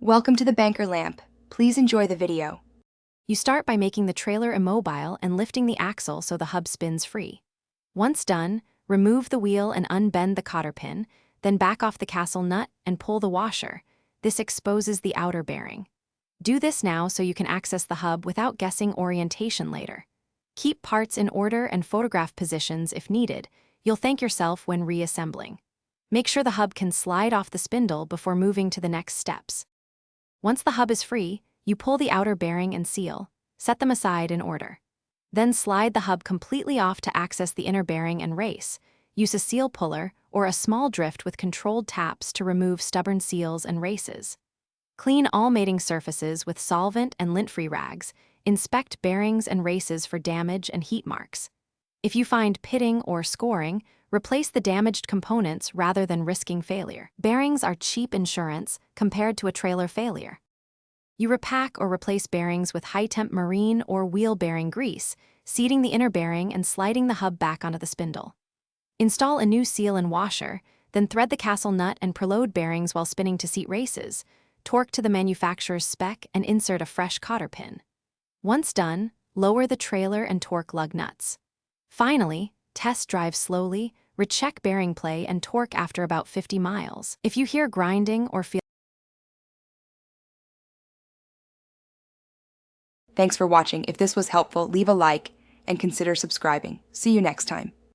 Welcome to the Banker Lamp. Please enjoy the video. You start by making the trailer immobile and lifting the axle so the hub spins free. Once done, remove the wheel and unbend the cotter pin, then back off the castle nut and pull the washer. This exposes the outer bearing. Do this now so you can access the hub without guessing orientation later. Keep parts in order and photograph positions if needed. You'll thank yourself when reassembling. Make sure the hub can slide off the spindle before moving to the next steps. Once the hub is free, you pull the outer bearing and seal. Set them aside in order. Then slide the hub completely off to access the inner bearing and race. Use a seal puller or a small drift with controlled taps to remove stubborn seals and races. Clean all mating surfaces with solvent and lint-free rags. Inspect bearings and races for damage and heat marks. If you find pitting or scoring, replace the damaged components rather than risking failure. Bearings are cheap insurance compared to a trailer failure. You repack or replace bearings with high-temp marine or wheel bearing grease, seating the inner bearing and sliding the hub back onto the spindle. Install a new seal and washer, then thread the castle nut and preload bearings while spinning to seat races. Torque to the manufacturer's spec and insert a fresh cotter pin. Once done, lower the trailer and torque lug nuts. Finally, test drive slowly, recheck bearing play and torque after about 50 miles. If you hear grinding or feel Thanks for watching. If this was helpful, leave a like and consider subscribing. See you next time.